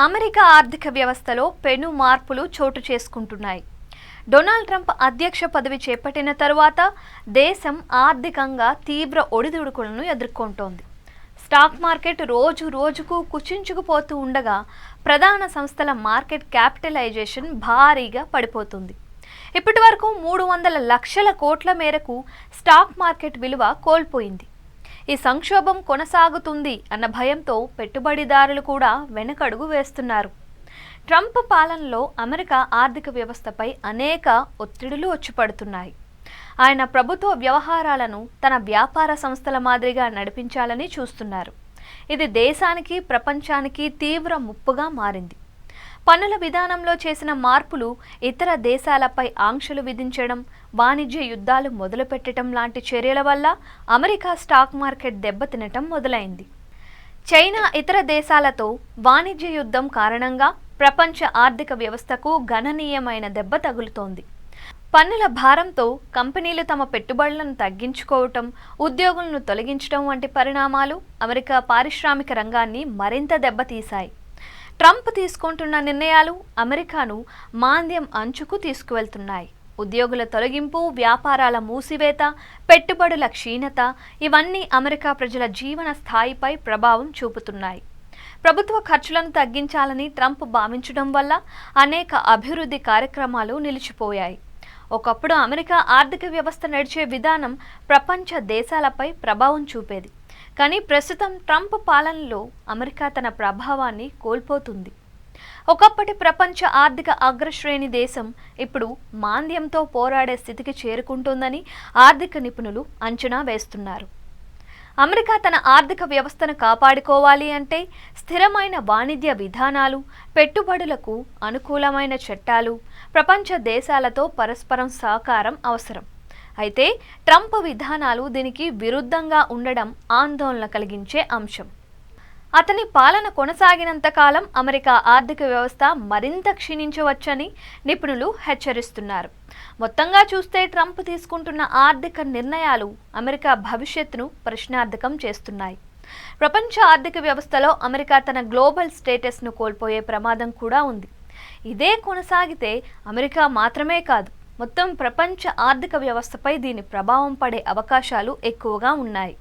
America ఆర్థిక వ్యవస్థలో పెను మార్పులు చోటు చేసుకుంటున్నాయి. డొనాల్డ్ ట్రంప్ అధ్యక్ష పదవి చేపట్టిన తరువాత దేశం ఆర్థికంగా తీవ్ర ఒడిదుడుకులను ఎదుర్కొంటోంది. స్టాక్ మార్కెట్ రోజు రోజుకు కుచించుకుపోతూ ఉండగా ప్రధాన సంస్థల మార్కెట్ క్యాపిటలైజేషన్ భారీగా పడిపోతుంది. ఇప్పటివరకు 300 లక్షల కోట్ల మేరకు స్టాక్ మార్కెట్ విలువ కోల్పోయింది. ఈ సంక్షోభం కొనసాగుతుంది అన్న భయంతో పెట్టుబడిదారులు కూడా వెనకడుగు వేస్తున్నారు. ట్రంప్ పాలనలో అమెరికా ఆర్థిక వ్యవస్థపై అనేక ఒత్తిడులు వచ్చిపడుతున్నాయి. ఆయన ప్రభుత్వ వ్యవహారాలను తన వ్యాపార సంస్థల మాదిరిగా నడిపించాలని చూస్తున్నారు. ఇది దేశానికి, ప్రపంచానికి తీవ్ర ముప్పుగా మారింది. పన్నుల విధానంలో చేసిన మార్పులు, ఇతర దేశాలపై ఆంక్షలు విధించడం, వాణిజ్య యుద్ధాలు మొదలుపెట్టడం లాంటి చర్యల వల్ల అమెరికా స్టాక్ మార్కెట్ దెబ్బతినటం మొదలైంది. చైనా, ఇతర దేశాలతో వాణిజ్య యుద్ధం కారణంగా ప్రపంచ ఆర్థిక వ్యవస్థకు గణనీయమైన దెబ్బ తగులుతోంది. పన్నుల భారంతో కంపెనీలు తమ పెట్టుబడులను తగ్గించుకోవటం, ఉద్యోగులను తొలగించడం వంటి పరిణామాలు అమెరికా పారిశ్రామిక రంగాన్ని మరింత దెబ్బతీశాయి. ట్రంప్ తీసుకుంటున్న నిర్ణయాలు అమెరికాను మాంద్యం అంచుకు తీసుకువెళ్తున్నాయి. ఉద్యోగుల తొలగింపు, వ్యాపారాల మూసివేత, పెట్టుబడుల క్షీణత ఇవన్నీ అమెరికా ప్రజల జీవన స్థాయిపై ప్రభావం చూపుతున్నాయి. ప్రభుత్వ ఖర్చులను తగ్గించాలని ట్రంప్ భావించడం వల్ల అనేక అభివృద్ధి కార్యక్రమాలు నిలిచిపోయాయి. ఒకప్పుడు అమెరికా ఆర్థిక వ్యవస్థ నడిచే విధానం ప్రపంచ దేశాలపై ప్రభావం చూపేది. కానీ ప్రస్తుతం ట్రంప్ పాలనలో అమెరికా తన ప్రభావాన్ని కోల్పోతుంది. ఒకప్పటి ప్రపంచ ఆర్థిక అగ్రశ్రేణి దేశం ఇప్పుడు మాంద్యంతో పోరాడే స్థితికి చేరుకుంటుందని ఆర్థిక నిపుణులు అంచనా వేస్తున్నారు. అమెరికా తన ఆర్థిక వ్యవస్థను కాపాడుకోవాలి అంటే స్థిరమైన వాణిజ్య విధానాలు, పెట్టుబడులకు అనుకూలమైన చట్టాలు, ప్రపంచ దేశాలతో పరస్పరం సహకారం అవసరం. అయితే ట్రంప్ విధానాలు దీనికి విరుద్ధంగా ఉండడం ఆందోళన కలిగించే అంశం. అతని పాలన కొనసాగినంత కాలం అమెరికా ఆర్థిక వ్యవస్థ మరింత క్షీణించవచ్చని నిపుణులు హెచ్చరిస్తున్నారు. మొత్తంగా చూస్తే ట్రంప్ తీసుకుంటున్న ఆర్థిక నిర్ణయాలు అమెరికా భవిష్యత్తును ప్రశ్నార్థకం చేస్తున్నాయి. ప్రపంచ ఆర్థిక వ్యవస్థలో అమెరికా తన గ్లోబల్ స్టేటస్ను కోల్పోయే ప్రమాదం కూడా ఉంది. ఇదే కొనసాగితే అమెరికా మాత్రమే కాదు, మొత్తం ప్రపంచ ఆర్థిక వ్యవస్థపై దీని ప్రభావం పడే అవకాశాలు ఎక్కువగా ఉన్నాయి.